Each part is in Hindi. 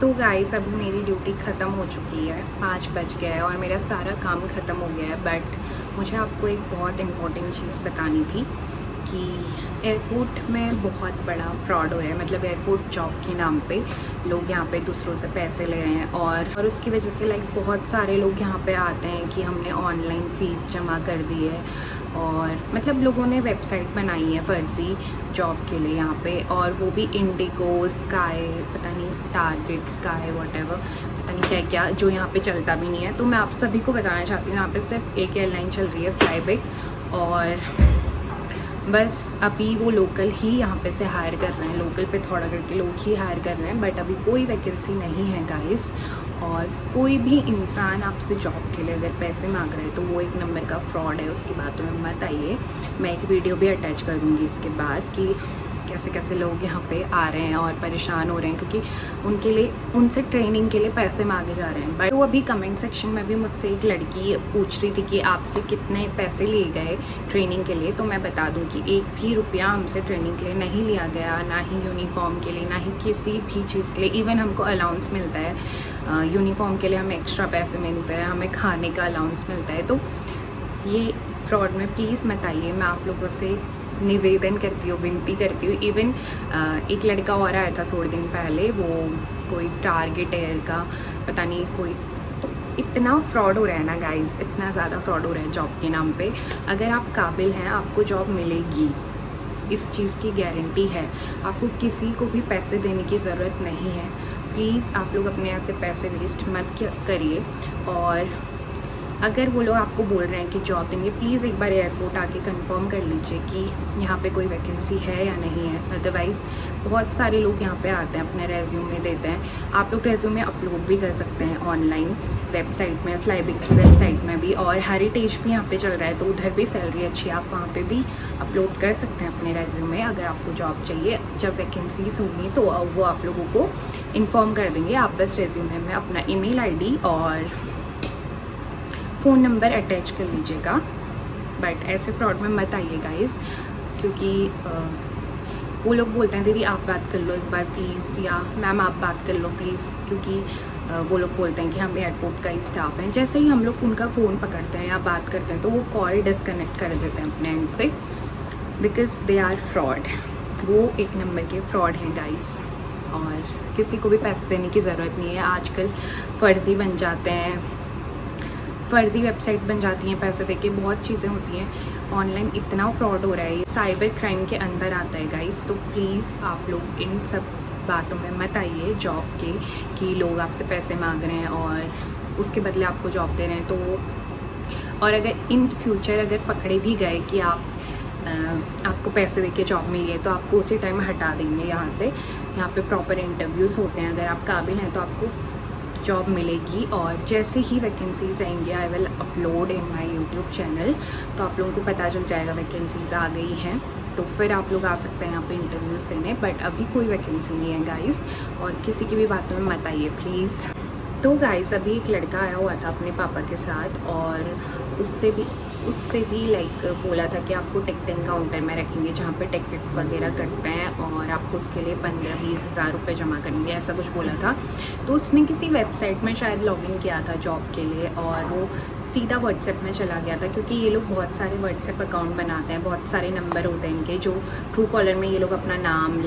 तो गाइस अभी मेरी ड्यूटी ख़त्म हो चुकी है, 5 बज गए हैं और मेरा सारा काम ख़त्म हो गया है। बट मुझे आपको एक बहुत इम्पोर्टेंट चीज़ बतानी थी कि एयरपोर्ट में बहुत बड़ा फ्रॉड हो रहा है। मतलब एयरपोर्ट जॉब के नाम पे लोग यहाँ पे दूसरों से पैसे ले रहे हैं और उसकी वजह से बहुत सारे लोग यहाँ पे आते हैं कि हमने ऑनलाइन फ़ीस जमा कर दी है और मतलब लोगों ने वेबसाइट बनाई है फ़र्ज़ी जॉब के लिए यहाँ पे, और वो भी इंडिगो, स्काई, पता नहीं टारगेट, स्काई, व्हाटएवर, पता नहीं क्या क्या, जो यहाँ पे चलता भी नहीं है। तो मैं आप सभी को बताना चाहती हूँ यहाँ पे सिर्फ एक एयरलाइन चल रही है, फ्लाईबिग, और बस अभी वो लोकल ही यहाँ पे से हायर कर रहे हैं, लोकल पे थोड़ा करके लोग ही हायर कर रहे हैं। बट अभी कोई वैकेंसी नहीं है गाइस, और कोई भी इंसान आपसे जॉब के लिए अगर पैसे मांग रहे हैं तो वो एक नंबर का फ्रॉड है, उसकी बातों में मत आइए। मैं एक वीडियो भी अटैच कर दूँगी इसके बाद कि कैसे कैसे लोग यहाँ पे आ रहे हैं और परेशान हो रहे हैं क्योंकि उनके लिए उनसे ट्रेनिंग के लिए पैसे मांगे जा रहे हैं। बट तो अभी कमेंट सेक्शन में भी मुझसे एक लड़की पूछ रही थी कि आपसे कितने पैसे लिए गए ट्रेनिंग के लिए। तो मैं बता दूं कि एक भी रुपया हमसे ट्रेनिंग के लिए नहीं लिया गया, ना ही यूनिफॉर्म के लिए, ना ही किसी भी चीज़ के लिए। इवन हमको अलाउंस मिलता है, यूनिफॉर्म के लिए हमें एक्स्ट्रा पैसे मिलते हैं, हमें खाने का अलाउंस मिलता है। तो ये फ्रॉड में प्लीज़ मत आइए, मैं आप लोगों से निवेदन करती हूँ, विनती करती हूँ। इवन एक लड़का और आया था थोड़े दिन पहले, वो कोई टारगेट एयर का पता नहीं कोई, तो इतना फ्रॉड हो रहा है ना गाइस, इतना ज़्यादा फ्रॉड हो रहा है जॉब के नाम पे। अगर आप काबिल हैं आपको जॉब मिलेगी, इस चीज़ की गारंटी है। आपको किसी को भी पैसे देने की ज़रूरत नहीं है। प्लीज़ आप लोग अपने ऐसे पैसे वेस्ट मत करिए। और अगर वो लोग आपको बोल रहे हैं कि जॉब देंगे, प्लीज़ एक बार एयरपोर्ट आके कंफर्म कर लीजिए कि यहाँ पे कोई वैकेंसी है या नहीं है। अदरवाइज़ बहुत सारे लोग यहाँ पे आते हैं, अपने रेज्यूमे देते हैं। आप लोग रेज्यूमे अपलोड भी कर सकते हैं ऑनलाइन वेबसाइट में, फ्लाईबिग की वेबसाइट में भी, और हेरिटेज भी यहाँ पे चल रहा है तो उधर भी सैलरी अच्छी है, आप वहाँ पे भी अपलोड कर सकते हैं अपने रेज्यूमे। अगर आपको जॉब चाहिए, जब वैकेंसीज होंगी तो वो आप लोगों को इन्फॉर्म कर देंगे। आप बस रेज्यूमे में अपना ईमेल आईडी और फ़ोन नंबर अटैच कर लीजिएगा। बट ऐसे फ्रॉड में मत आइए गाइस, क्योंकि वो लोग बोलते हैं दीदी आप बात कर लो एक बार प्लीज़, या मैम आप बात कर लो प्लीज़, क्योंकि वो लोग बोलते हैं कि हम एयरपोर्ट का ही स्टाफ हैं। जैसे ही हम लोग उनका फ़ोन पकड़ते हैं या बात करते हैं तो वो कॉल डिस्कनेक्ट कर देते हैं अपने एंड से, बिकॉज दे आर फ्रॉड। वो एक नंबर के फ्रॉड हैं गाइस, और किसी को भी पैसे देने की ज़रूरत नहीं है। आजकल फ़र्ज़ी बन जाते हैं, फ़र्ज़ी वेबसाइट बन जाती हैं, पैसे देके बहुत चीज़ें होती हैं ऑनलाइन। इतना फ्रॉड हो रहा है, ये साइबर क्राइम के अंदर आता है गाइस। तो प्लीज़ आप लोग इन सब बातों में मत आइए जॉब के, कि लोग आपसे पैसे मांग रहे हैं और उसके बदले आपको जॉब दे रहे हैं। तो और अगर इन फ्यूचर अगर पकड़े भी गए कि आपको पैसे देके जॉब मिली है तो आपको उसी टाइम हटा देंगे यहाँ से। यहाँ पे प्रॉपर इंटरव्यूज़ होते हैं, अगर आप काबिल हैं तो आपको जॉब मिलेगी। और जैसे ही वैकेंसीज आएंगे I will upload in my YouTube channel, तो आप लोगों को पता चल जाएगा वैकेंसीज आ गई हैं, तो फिर आप लोग आ सकते हैं यहाँ पे इंटरव्यूज़ देने। बट अभी कोई वैकेंसी नहीं है गाइस, और किसी की भी बातों में मत आइए प्लीज़। तो गाइस अभी एक लड़का आया हुआ था अपने पापा के साथ, और उससे भी लाइक बोला था कि आपको टिकटिंग काउंटर में रखेंगे जहाँ पे टिकट वगैरह कटते हैं, और आपको उसके लिए 15-20 हज़ार रुपये जमा करेंगे, ऐसा कुछ बोला था। तो उसने किसी वेबसाइट में शायद लॉगिन किया था जॉब के लिए, और वो सीधा व्हाट्सएप में चला गया था, क्योंकि ये लोग बहुत सारे व्हाट्सएप अकाउंट बनाते हैं, बहुत सारे नंबर होते हैं इनके, जो ट्रू कॉलर में ये लोग अपना नाम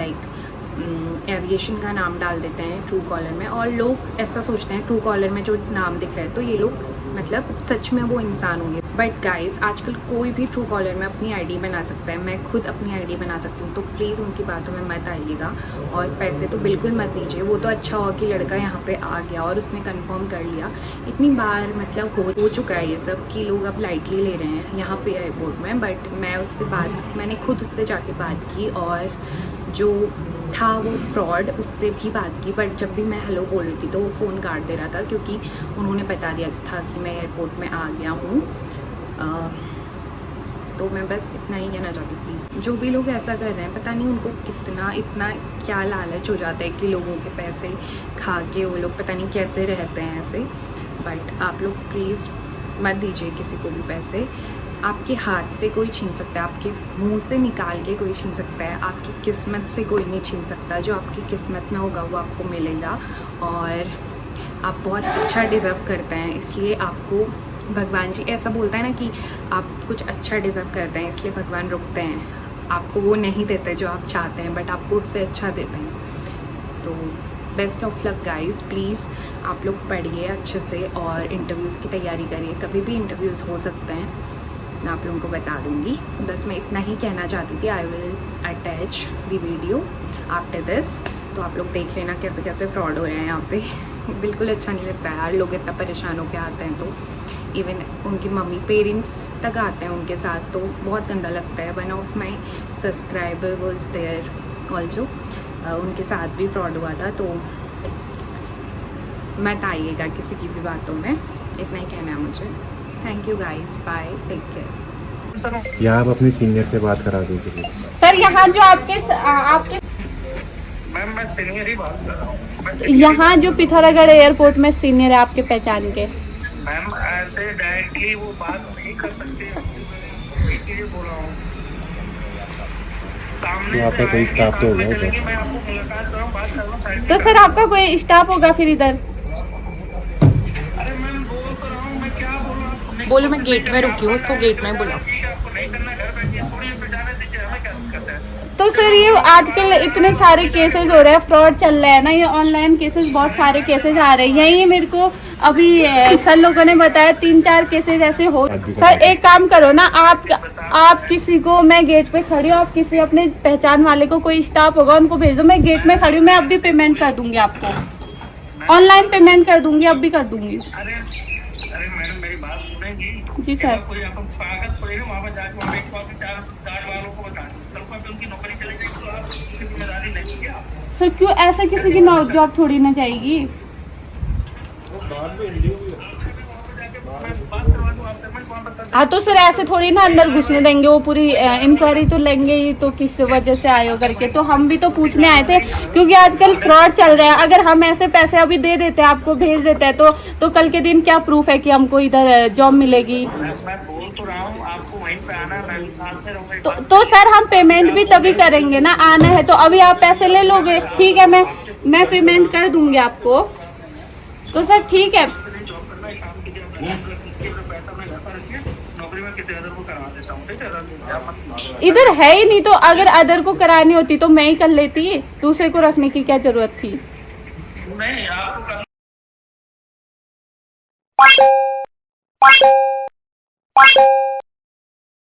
एविएशन का नाम डाल देते हैं ट्रू कॉलर में, और लोग ऐसा सोचते हैं ट्रू कॉलर में जो नाम दिख रहा है तो ये लोग मतलब सच में वो इंसान होंगे। बट गाइस आजकल कोई भी ट्रू कॉलर में अपनी आईडी बना सकता है, मैं खुद अपनी आईडी बना सकती हूँ। तो प्लीज़ उनकी बातों में मत आइएगा, और पैसे तो बिल्कुल मत दीजिए। वो तो अच्छा हुआ कि लड़का यहाँ पे आ गया और उसने कंफर्म कर लिया। इतनी बार मतलब हो चुका है ये सब कि लोग अब लाइटली ले रहे हैं यहाँ पे एयरपोर्ट में। बट मैंने खुद उससे जाके बात की, और जो था वो फ्रॉड, उससे भी बात की। बट जब भी मैं हेलो बोल रही थी तो वो फ़ोन काट दे रहा था, क्योंकि उन्होंने बता दिया था कि मैं एयरपोर्ट में आ गया हूँ। तो मैं बस इतना ही कहना चाहती हूँ, प्लीज़ जो भी लोग ऐसा कर रहे हैं, पता नहीं उनको इतना क्या लालच हो जाता है कि लोगों के पैसे खा के वो लोग पता नहीं कैसे रहते हैं ऐसे। बट आप लोग प्लीज़ मत दीजिए किसी को भी पैसे। आपके हाथ से कोई छीन सकता है, आपके मुंह से निकाल के कोई छीन सकता है, आपकी किस्मत से कोई नहीं छीन सकता। जो आपकी किस्मत में होगा वो आपको मिलेगा, और आप बहुत अच्छा डिज़र्व करते हैं। इसलिए आपको भगवान जी ऐसा बोलता है ना कि आप कुछ अच्छा डिज़र्व करते हैं, इसलिए भगवान रुकते हैं, आपको वो नहीं देते जो आप चाहते हैं, बट आपको उससे अच्छा देते हैं। तो best of luck guys, please आप लोग पढ़िए अच्छे से और इंटरव्यूज़ की तैयारी करिए। कभी भी इंटरव्यूज़ हो सकते हैं, मैं आप लोगों को बता दूंगी। बस मैं इतना ही कहना चाहती थी। I will attach the video after this, तो आप लोग देख लेना कैसे कैसे फ्रॉड हो रहे हैं यहाँ पे। बिल्कुल अच्छा नहीं लगता है यार, लोग इतना परेशान होकर आते हैं, तो इवन उनकी मम्मी पेरेंट्स तक आते हैं उनके साथ, तो बहुत गंदा लगता है। One of my subscriber was there also, उनके साथ भी फ्रॉड हुआ था। तो मत आइएगा किसी की भी बातों में, इतना ही कहना है मुझे। Thank you guys, bye, take care. यहाँ आप अपनी सीनियर से बात करा दीजिए सर। यहाँ जो आपके मैम मैं सीनियर ही बात कर रहा हूँ। यहाँ जो पिथौरागढ़ एयरपोर्ट में सीनियर है आपके पहचान के। मैम ऐसे डायरेक्टली वो बात नहीं कर सकते, इसीलिए बोल रहा हूँ। सामने तो आपका कोई स्टाफ तो होगा चलेंगे, मैं आपको मुलाकात कर रहा हूँ, बात कर रहा हूँ। तो सर आपका कोई स्टाफ होगा फिर इधर? अरे मैम बोल तो रहा हूँ, मैं क्या बोल रहा हूँ। बोलो मैं गेट में रुकी हूँ, उसको गेट में बुलाओ। ठीक है, आपको नहीं करना घर बैठिए, थोड़ी पे जाने दीजिए, हमें क्या दिक्कत है। तो सर ये आजकल इतने सारे केसेस हो रहे हैं, फ्रॉड चल रहा है ना, ये ऑनलाइन केसेस, बहुत सारे केसेस आ रहे हैं। यही मेरे को अभी सर लोगों ने बताया 3-4 केसेस ऐसे हो। सर एक काम करो ना, आप किसी को, मैं गेट पे खड़ी हूँ, आप किसी अपने पहचान वाले को, कोई स्टाफ होगा उनको भेज दो, मैं गेट में खड़ी हूँ, मैं अब भी पेमेंट कर दूंगी आपको, ऑनलाइन पेमेंट कर दूंगी, अब भी कर दूंगी। अरे मैडम मेरी बात सुनेंगी? जी सर। कोई आप कागज पड़ेगा वहाँ पर जाकर वहाँ एक कॉपी 4 गार्ड वालों को बता दें, कल को उनकी नौकरी चली जाएगी तो आप उसकी जिम्मेदारी नहीं है आप। सर क्यों ऐसे किसी की जॉब थोड़ी ना जाएगी? हाँ तो सर ऐसे थोड़ी ना अंदर घुसने देंगे, वो पूरी इंक्वायरी तो लेंगे ही, तो किस वजह से आए हो करके। तो हम भी तो पूछने आए थे, क्योंकि आजकल फ्रॉड चल रहा है। अगर हम ऐसे पैसे अभी दे देते हैं, आपको भेज देते हैं, तो कल के दिन क्या प्रूफ है कि हमको इधर जॉब मिलेगी? मैं बोल तो रहा हूँ, आपको वहीं पे आना है, मैं भी साथ में रहूँगा। तो सर हम पेमेंट भी तभी करेंगे ना, आना है तो। अभी आप पैसे ले लोगे, ठीक है, मैं पेमेंट कर दूंगी आपको। तो सर ठीक है, इधर है ही नहीं, तो अगर अदर को करानी होती तो मैं ही कर लेती, दूसरे को रखने की क्या जरूरत थी? नहीं आपको